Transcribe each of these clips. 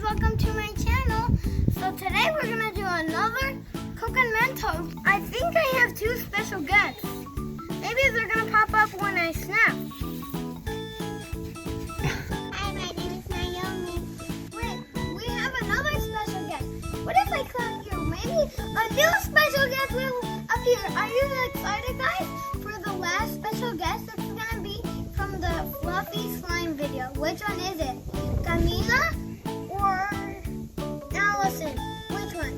welcome to my channel. So today we're gonna do another coke&mentos. I think I have two special guests. Maybe they're gonna pop up when I snap. Hi, my name is Naomi. Wait, we have another special guest. What if I click here? Maybe a new special guest will appear. Are you excited, guys, for the last special guest? It's gonna be from the fluffy slime video. Which one is it? Camila or Allison? Which one?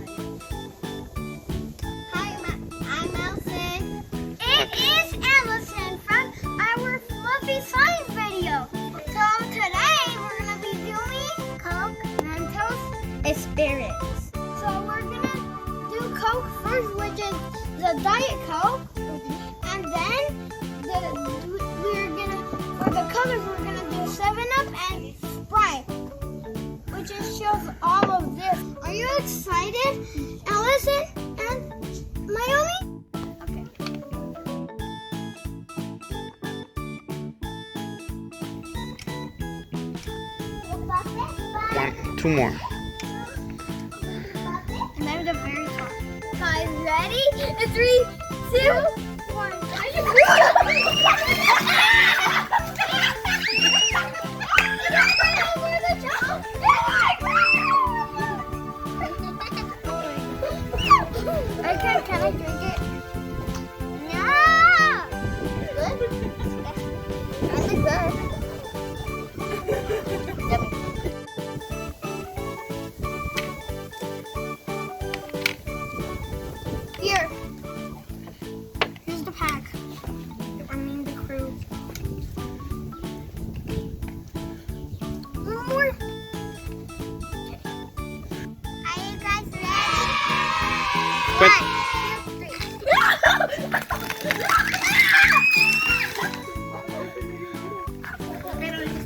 Hi, I'm Allison. It is Allison from our fluffy slime video. So today we're gonna be doing coke&mentos experience. So we're gonna do Coke first, which is the Diet Coke, and then for the colors we're gonna do 7-Up and Sprite, which just shows all of this. Are you excited, Allison and Naomi? Okay. Two more. And then the very top. Guys, ready? 3, 2, 1. Okay, can I drink it? No! Good? That's good. Yummy. Here's the pack. I mean the crew. One more. Are you guys ready? Quick. 1,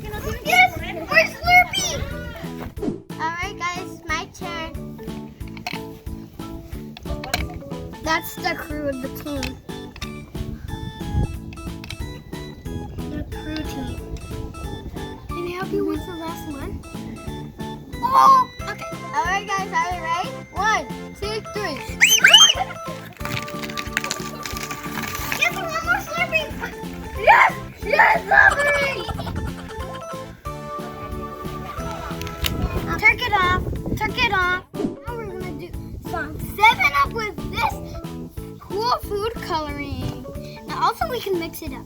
2, 3. Yes, we're Slurpee. All right, guys, my turn. That's the crew of the team. The crew team. Can I help you with the last one? Oh! Okay. Alright, guys, are you ready? 1, 2, 3. Yes, one more Slurpee! Yes! Yes, Slurpee! Turk it off. Turk it off. Now we're going to do some 7-Up with this cool food coloring. And also we can mix it up.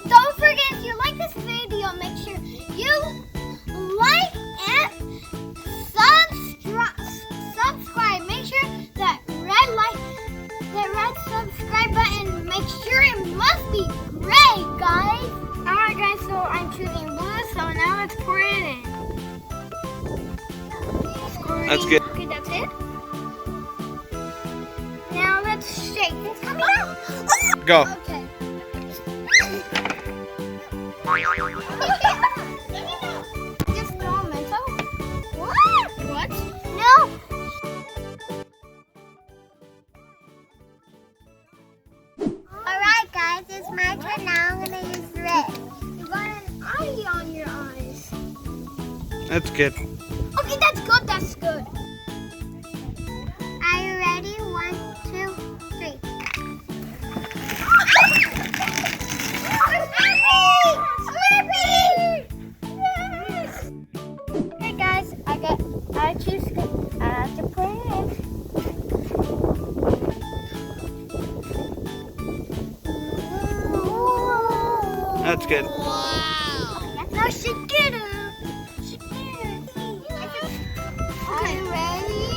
Don't forget, if you like this video, make sure you like and subscribe. Make sure that red subscribe button, make sure it must be gray, guys. Alright guys, so I'm choosing blue, so now let's pour it in. That's good. Okay, that's it. Now let's shake. It's coming out. Go. Okay. Just throw a mento? What? What? No. Alright guys, it's my turn now. I'm gonna use red. You got an eye on your eyes. That's good. Okay, that's good, that's good. Are you ready? 1, 2, 3. Slurpee! Yes! Hey guys, I choose to put it in. That's good. Now shake it up. Shake it up. Are you ready?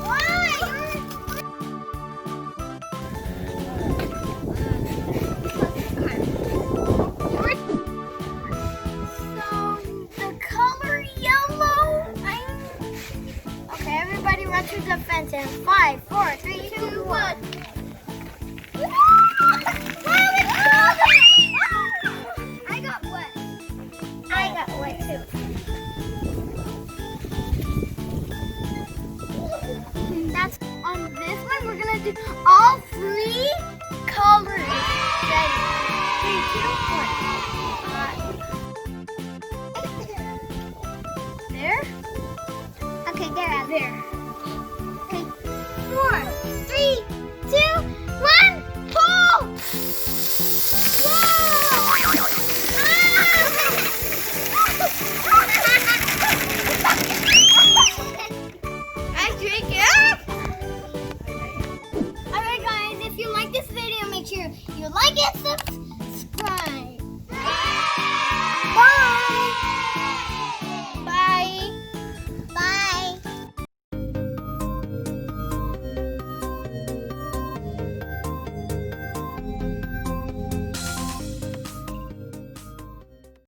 Why? So the color yellow. Okay, everybody run to the fence in 5, 4, 3, 2, 1. I got wet too. That's on this one. We're gonna do all 3 colors. Ready? 3, 2, 1. there.